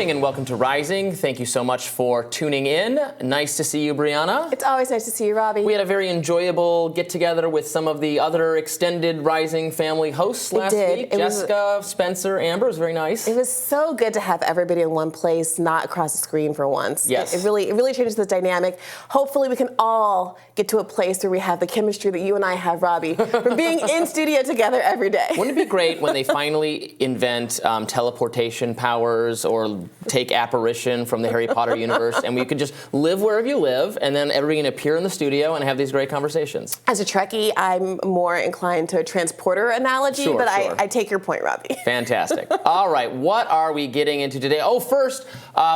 morning and welcome to Rising. Thank you so much for tuning in. Nice to see you, Briahna. It's always nice to see you, Robby. We had a very enjoyable get-together with some of the other extended Rising family hosts last week. Jessica, Spencer, Amber. It was very nice. It was so good to have everybody in one place, not across the screen for once. Yes. It really changes the dynamic. Hopefully we can all get to a place where we have the chemistry that you and I have, Robby, from being in studio together every day. Wouldn't it be great when they finally invent teleportation powers or take apparition from the Harry Potter universe and we could just live wherever you live and then everybody can appear in the studio and have these great conversations? As a Trekkie, I'm more inclined to a transporter analogy, sure. I take your point, Robby. Fantastic. All right, what are we getting into today? Oh, first,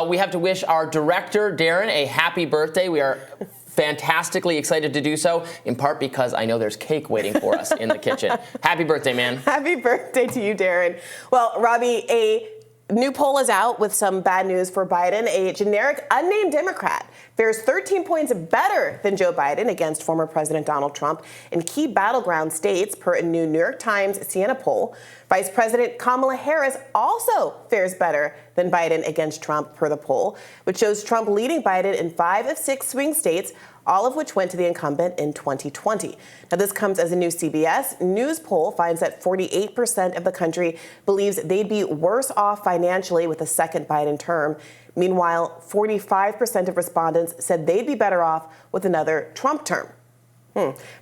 we have to wish our director, Darren, a happy birthday. We are fantastically excited to do so, in part because I know there's cake waiting for us in the kitchen. Happy birthday, man. Happy birthday to you, Darren. Well, Robby, a new poll is out with some bad news for Biden. A generic unnamed Democrat fares 13 points better than Joe Biden against former President Donald Trump in key battleground states, per a new New York Times Siena poll. Vice President Kamala Harris also fares better than Biden against Trump, per the poll, which shows Trump leading Biden in 5 of 6 swing states, all of which went to the incumbent in 2020. Now, this comes as a new CBS News poll finds that 48% of the country believes they'd be worse off financially with a second Biden term. Meanwhile, 45% of respondents said they'd be better off with another Trump term.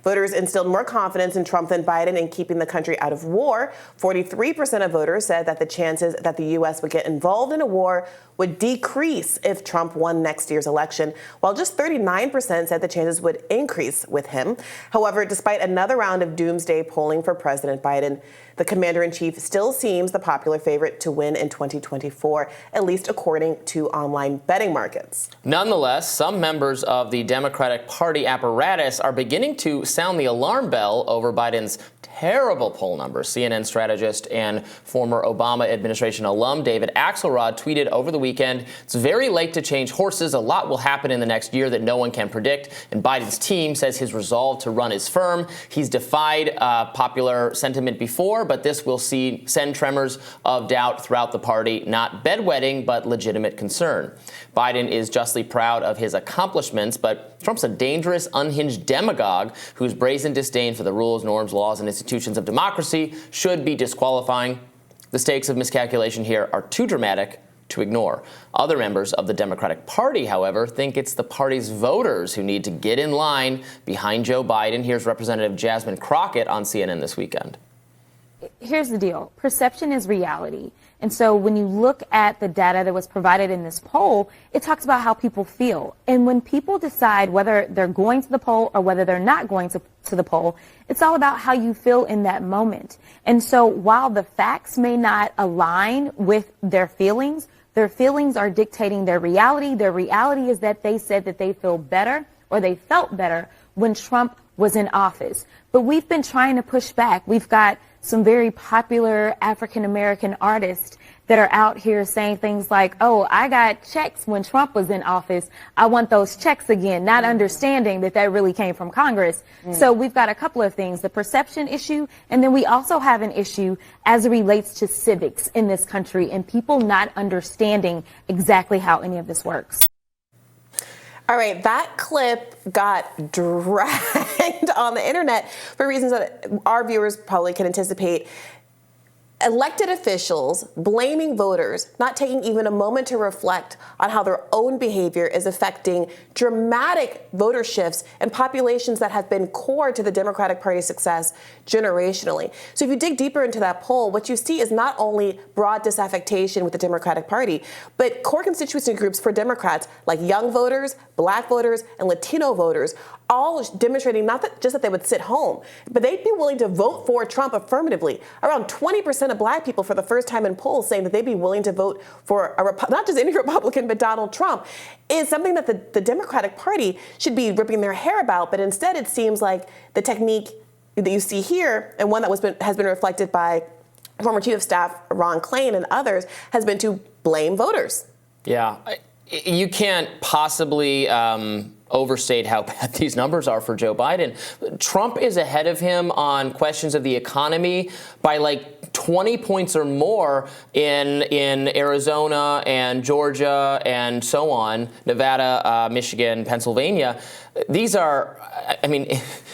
Voters instilled more confidence in Trump than Biden in keeping the country out of war. 43% of voters said that the chances that the U.S. would get involved in a war would decrease if Trump won next year's election, while just 39% said the chances would increase with him. However, despite another round of doomsday polling for President Biden, the commander-in-chief still seems the popular favorite to win in 2024, at least according to online betting markets. Nonetheless, some members of the Democratic Party apparatus are beginning to sound the alarm bell over Biden's terrible poll numbers. CNN strategist and former Obama administration alum David Axelrod tweeted over the weekend, "It's very late to change horses. A lot will happen in the next year that no one can predict." And Biden's team says his resolve to run is firm. He's defied popular sentiment before, but this will send tremors of doubt throughout the party. Not bedwetting, but legitimate concern. Biden is justly proud of his accomplishments, but Trump's a dangerous, unhinged demagogue whose brazen disdain for the rules, norms, laws, and institutions of democracy should be disqualifying. The stakes of miscalculation here are too dramatic to ignore. Other members of the Democratic Party, however, think it's the party's voters who need to get in line behind Joe Biden. Here's Representative Jasmine Crockett on CNN this weekend. Here's the deal. Perception is reality. And so when you look at the data that was provided in this poll, it talks about how people feel. And when people decide whether they're going to the poll or whether they're not going to the poll, it's all about how you feel in that moment. And so while the facts may not align with their feelings are dictating their reality. Their reality is that they said that they feel better or they felt better when Trump was in office. But we've been trying to push back. We've got some very popular African-American artists that are out here saying things like, oh, I got checks when Trump was in office. I want those checks again, not understanding that that really came from Congress. So we've got a couple of things, the perception issue, and then we also have an issue as it relates to civics in this country and people not understanding exactly how any of this works. All right, that clip got dragged on the internet for reasons that our viewers probably can anticipate. Elected officials blaming voters, not taking even a moment to reflect on how their own behavior is affecting dramatic voter shifts and populations that have been core to the Democratic Party's success generationally. So if you dig deeper into that poll, what you see is not only broad disaffection with the Democratic Party, but core constituency groups for Democrats like young voters, black voters, and Latino voters, all demonstrating not that just that they would sit home, but they'd be willing to vote for Trump affirmatively. Around 20% of black people for the first time in polls saying that they'd be willing to vote for not just any Republican, but Donald Trump, is something that the Democratic Party should be ripping their hair about. But instead, it seems like the technique that you see here, and one that has been reflected by former Chief of Staff Ron Klain and others, has been to blame voters. Yeah. You can't possibly overstate how bad these numbers are for Joe Biden. Trump is ahead of him on questions of the economy by like 20 points or more in Arizona and Georgia and so on, Nevada, Michigan, Pennsylvania. These are, I mean,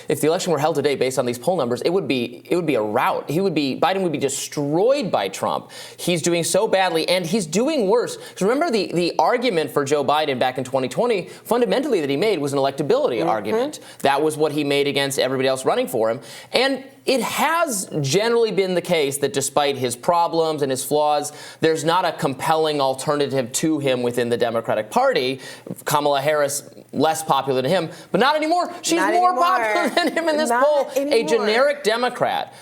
if the election were held today based on these poll numbers, it would be a rout. Biden would be destroyed by Trump. He's doing so badly, and he's doing worse. Because remember, the argument for Joe Biden back in 2020, fundamentally that he made was an electability argument. That was what he made against everybody else running for him. And it has generally been the case that despite his problems and his flaws, there's not a compelling alternative to him within the Democratic Party. Kamala Harris, less popular than him, but not anymore. She's not more anymore. popular than him in this Not poll. anymore. A generic Democrat,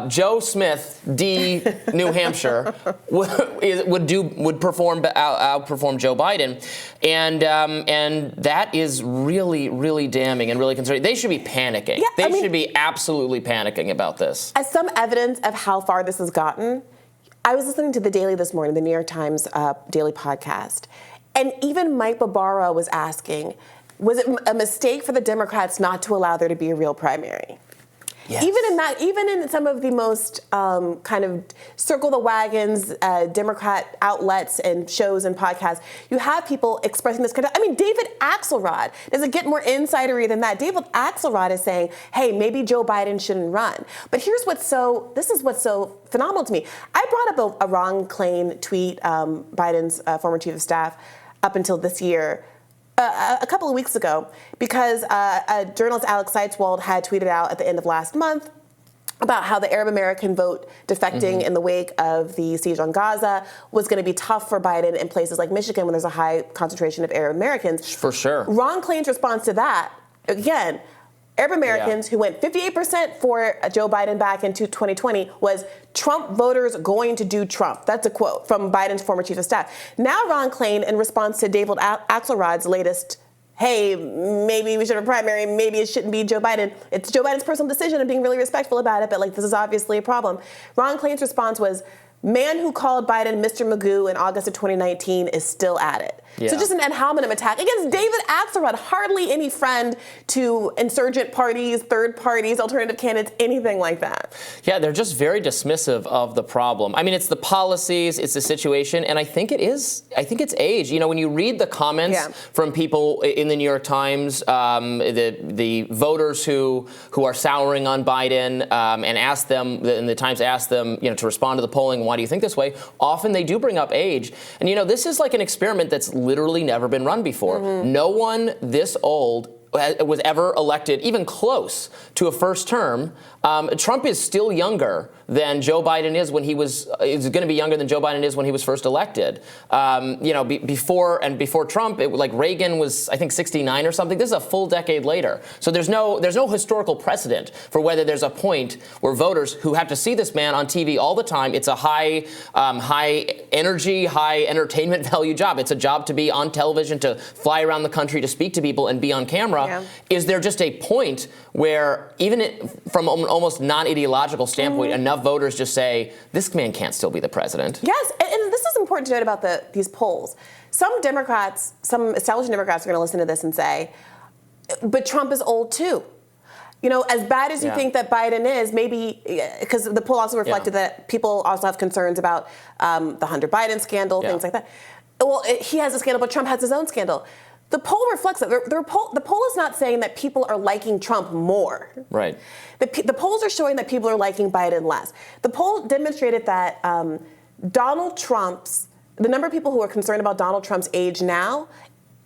Joe Smith, D. New Hampshire, would outperform Joe Biden, and that is really, really damning and really concerning. They should be panicking. Yeah, they should be absolutely panicking about this. As some evidence of how far this has gotten, I was listening to The Daily this morning, the New York Times daily podcast, and even Mike Barbaro was asking, was it a mistake for the Democrats not to allow there to be a real primary? Yes. Even in some of the most kind of circle the wagons Democrat outlets and shows and podcasts, you have people expressing this. I mean, David Axelrod, does it get more insidery than that? David Axelrod is saying, hey, maybe Joe Biden shouldn't run. But this is what's so phenomenal to me. I brought up a Ron Klain tweet, Biden's former chief of staff, up until this year, a couple of weeks ago, because journalist Alex Seitzwald had tweeted out at the end of last month about how the Arab American vote defecting in the wake of the siege on Gaza was going to be tough for Biden in places like Michigan, when there's a high concentration of Arab Americans. For sure. Ron Klain's response to that, again, Arab Americans who went 58% for Joe Biden back in 2020 was Trump voters going to do Trump. That's a quote from Biden's former chief of staff. Now Ron Klain, in response to David Axelrod's latest, hey, maybe we should have a primary, maybe it shouldn't be Joe Biden. It's Joe Biden's personal decision. I'm being really respectful about it, but like this is obviously a problem. Ron Klain's response was, man who called Biden Mr. Magoo in August of 2019 is still at it. Yeah. So just an ad hominem attack against David Axelrod, hardly any friend to insurgent parties, third parties, alternative candidates, anything like that. Yeah, they're just very dismissive of the problem. I mean, it's the policies, it's the situation, and I think it's age. You know, when you read the comments from people in the New York Times, the voters who are souring on Biden, and ask them, and the Times asked them, to respond to the polling, why do you think this way? Often they do bring up age. And, this is like an experiment that's literally never been run before. No one this old was ever elected even close to a first term. Trump is still younger than Joe Biden is is going to be younger than Joe Biden is when he was first elected. Before Trump, Reagan was, I think, 69 or something. This is a full decade later. So there's no historical precedent for whether there's a point where voters who have to see this man on TV all the time, it's a high energy, high entertainment value job. It's a job to be on television, to fly around the country, to speak to people and be on camera. Yeah. Is there just a point where, even from an almost non-ideological standpoint, enough voters just say, this man can't still be the president? Yes, and this is important to note about these polls. Some Democrats, some establishment Democrats are going to listen to this and say, but Trump is old too. As bad as you think that Biden is, maybe, because the poll also reflected that people also have concerns about the Hunter Biden scandal, things like that. Well, he has a scandal, but Trump has his own scandal. The poll reflects that. The poll is not saying that people are liking Trump more. Right. The polls are showing that people are liking Biden less. The poll demonstrated that the number of people who are concerned about Donald Trump's age now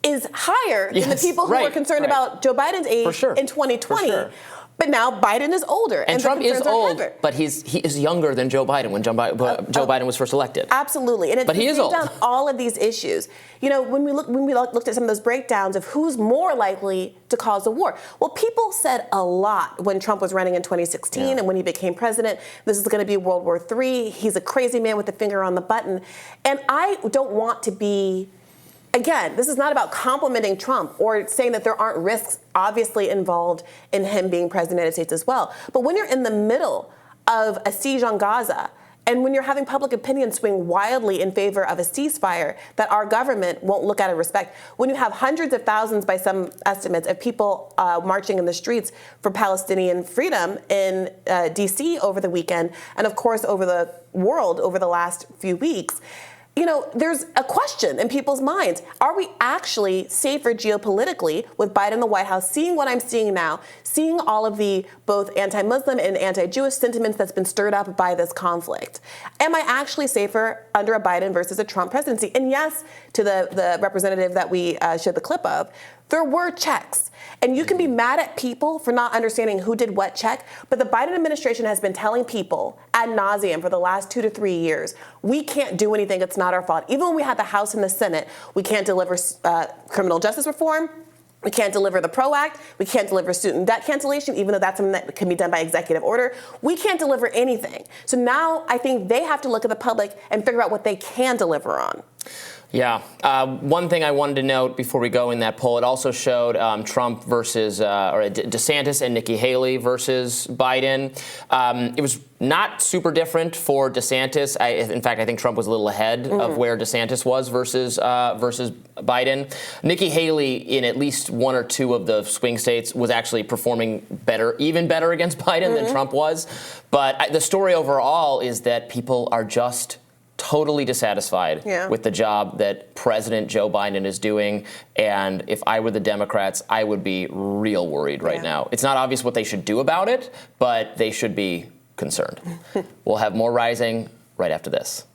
is higher than the people who are concerned about Joe Biden's age in 2020. For sure. But now Biden is older. And Trump is old, but he is younger than Joe Biden when Joe Biden was first elected. Absolutely. And but he is old. Down all of these issues. When we looked at some of those breakdowns of who's more likely to cause a war. Well, people said a lot when Trump was running in 2016 and when he became president. This is going to be World War III. He's a crazy man with a finger on the button. And I don't want to be... Again, this is not about complimenting Trump or saying that there aren't risks obviously involved in him being president of the United States as well. But when you're in the middle of a siege on Gaza And when you're having public opinion swing wildly in favor of a ceasefire that our government won't look at and respect, when you have hundreds of thousands, by some estimates, of people marching in the streets for Palestinian freedom in D.C. over the weekend, and of course over the world over the last few weeks, you know, there's a question in people's minds. Are we actually safer geopolitically with Biden in the White House, seeing what I'm seeing now, seeing all of the both anti-Muslim and anti-Jewish sentiments that's been stirred up by this conflict? Am I actually safer under a Biden versus a Trump presidency? And yes, to the representative that we showed the clip of, there were checks. And you can be mad at people for not understanding who did what check, but the Biden administration has been telling people ad nauseum for the last 2 to 3 years, we can't do anything, it's not our fault. Even when we had the House and the Senate, we can't deliver criminal justice reform, we can't deliver the PRO Act, we can't deliver student debt cancellation, even though that's something that can be done by executive order. We can't deliver anything. So now I think they have to look at the public and figure out what they can deliver on. Yeah. One thing I wanted to note before we go in that poll, it also showed Trump versus, or DeSantis and Nikki Haley versus Biden. It was not super different for DeSantis. In fact, I think Trump was a little ahead of where DeSantis was versus Biden. Nikki Haley, in at least one or two of the swing states, was actually performing better, even better against Biden than Trump was. But the story overall is that people are just totally dissatisfied with the job that President Joe Biden is doing. And if I were the Democrats, I would be real worried right now. It's not obvious what they should do about it, but they should be concerned. We'll have more Rising right after this.